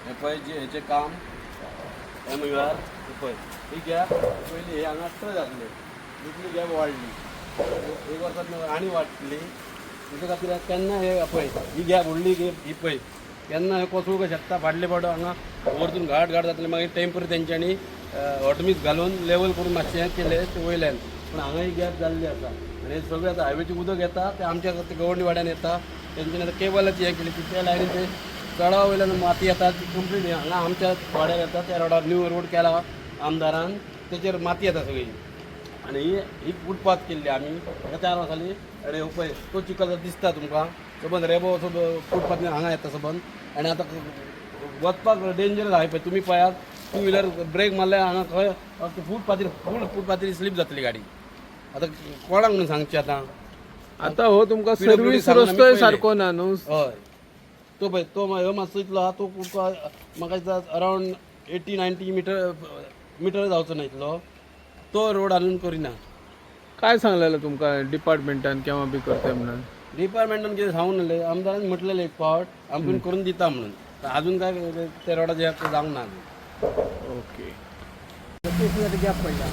हे पळय हेचे काम MVR पळय ही गॅप पयली हे हांगा ट्रक जातले दुसरी गॅप वाडली एक वर्सात आनी वाडटली तेच्या खातीर केन्ना हे पळय ही गॅप व्हडली ही पळय केन्ना हे कोसळूंक शकता फाटले फावट हांगा वरतून घाट जातले मागीर टेम्परी तेंच्यांनी हॉटमिक्स घालून लेवल करून मातशें हें केलें ते वयल्यान पूण हांगा ही गॅप जाल्ली आसा आनी हे सगळें आतां हायवेची उदक येता ते आमच्या गवंडी वाड्यान येता तेंच्यांनी आतां केबलाची हें केली त्या लायनीन ते चडा वयल्यान माती येता ती कंप्लीट हांगा आमच्या वाड्यार येता त्या रोडार न्यू रोड केला आमदारान तेचेर माती येता सगळी आनी ही फुटपाथ केल्ली आमी 4 वर्सांनी आनी पळय तो चिखल दिसता तुमकां सबंद रेबो असो फुटपाथ हांगा येता सबंद आनी आतां वचपाक डेंजरस आहाय पळय तुमी पळयात 2 व्हिलर ब्रेक मारल्यार हांगा खंय फूल फुटपाथेर स्लीप जातली गाडी आतां कोणाक म्हणून सांगची आतां हो तुमकां सर्वीस रस्तोय सारको ना न्हू हय तो पळय तो ह्यो मातसो इतलो आहा तो म्हाका दिसता अरावंड 80-90 मिटर जावचो ना इतलो तो रोड हालून करिना काय सांगलेलं तुमकां डिपार्टमेंटान केव्हा बी करते म्हणून डिपार्टमेंटान कितें सांगून नासलें आमदारान म्हटलेलें एक फावट आमी करून दिता म्हणून अजून काय ते रोडाचेर जावंक ना ओके गॅप पडला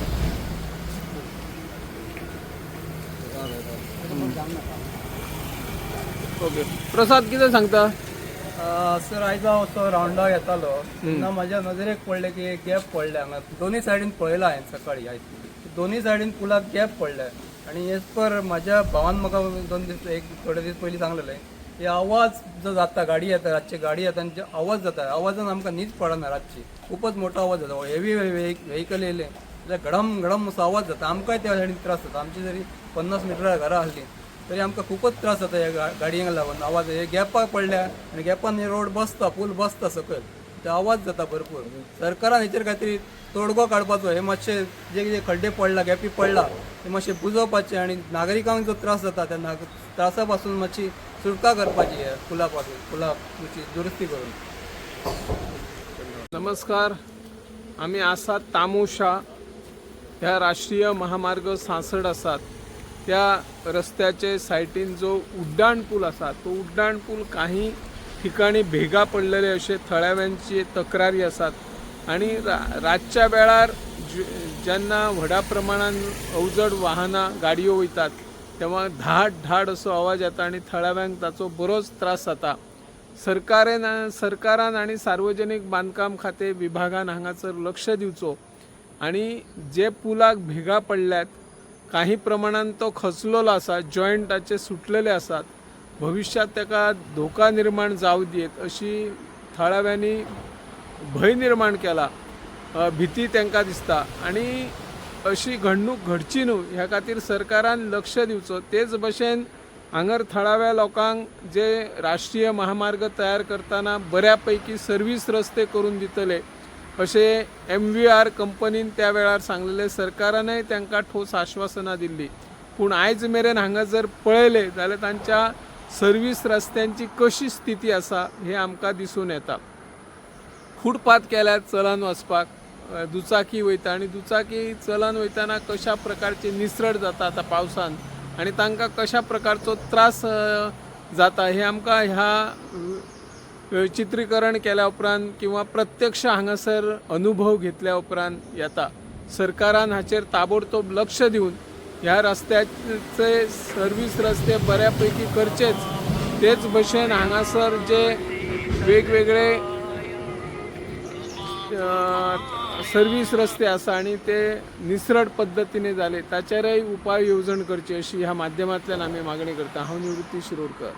ओके प्रसाद कितें सांगता सर आयज हांव असो रावंडाक येतालो तेन्ना म्हाज्या नजरेक पडलें की एक गॅप पडले हांगा दोनूय सायडीन पळयला हांवें सकाळी आयज दोनूय सायडीन पुलाक गॅप पडले आनी एज पर म्हाज्या भावान म्हाका 2 दीस थोडे दीस पयलीं सांगलेलें हे आवाज जो जाता गाडी येता रातची गाडी येता आनी जे आवाज जाता आवाजान आमकां न्हीद पडना रातची खूपच मोठो आवाज जाता हेवी व्हेकल येयले जाल्यार घडम घडम असो आवाज जाता आमकांय त्या सायडीन त्रास जाता आमची जरी 50 मिटरा घरां आसली तरी आमकां खूपच त्रास जाता ह्या गाडयांक लागून आवाज हे गॅपाक पडल्या आनी गॅपान हे रोड बसता पूल बसता सकयल ते आवाज जाता भरपूर सरकारान हेचेर खातीर तोडगो काडपाचो हे मातशे जे खड्डे पडला गॅपी पडला ते मातशे बुजोवपाचे आनी नागरिकांक जो त्रास जाता त्या त्रासा पासून मातशी सुटका करपाची हे पुलाची दुरुस्ती करून नमस्कार आमी आसात तामोशा ह्या राष्ट्रीय महामार्ग 66 आसात त्या रस्त्याचे सायटीन जो उड्डाण पूल आसा तो उड्डाण पूल काही ठिकाणी भेगा पडलेले असे थळाव्यांची तक्रारी आसात आणि रातच्या वेळार जेन्ना व्हडा प्रमाणान अवजड वाहनां गाडयो वयतात तेव्हा धाड असो आवाज येता आणि थळाव्यांक ताचो बरोच त्रास जाता सरकारान आणि सार्वजनिक बांदकाम खाते विभागान हांगासर लक्ष दिवचो आणि जे पुलाक भेगा पडल्यात काही प्रमाणात तो खचलेलो आसा जॉइंटाचे सुटलेले आसात भविष्यात ताका धोका निर्माण जावं दियेत अशी थळाव्यांनी भय निर्माण केला भीती तांकां दिसता आणि अशी घडणूक घडची न्हू ह्या खातीर सरकारान लक्ष दिवचो तेच भशेन हांगर थळाव्या लोकांक जे राष्ट्रीय महामार्ग तयार करताना बऱ्यापैकी सर्वीस रस्ते करून दितले अशे MVR कंपनीन त्या वेळार सांगलेले सरकारानय तांकां ठोस आश्वासनां दिल्ली पूण आयज मेरेन हांगा जर पळयले जाल्यार तांच्या सर्वीस रस्त्यांची कशी स्थिती आसा हे आमकां दिसून येता फुटपाथ केल्यार चलन वचपाक दुचाकी वयता आणि दुचाकी चलन वयताना कशा प्रकारचे निसरड जाता आतां पावसान आणि तांकां कशा प्रकारचो त्रास जाता हे आमकां ह्या चित्रीकरण केल्या उपरांत किंवा प्रत्यक्ष हांगासर अनुभव घेतल्या उपरांत येता सरकारान हाचेर ताबडतोब लक्ष दिवन ह्या रस्त्याचे सर्वीस रस्ते बऱ्यापैकी करचेच तेच भशेन हांगासर जे वेगवेगळे सर्वीस रस्ते आसा आणि ते निसरड पद्धतीने झाले ताचेरय उपाय येवजण करची अशी ह्या माध्यमांतल्यान आमी मागणी करता हांव निवृत्ती शिरोडकर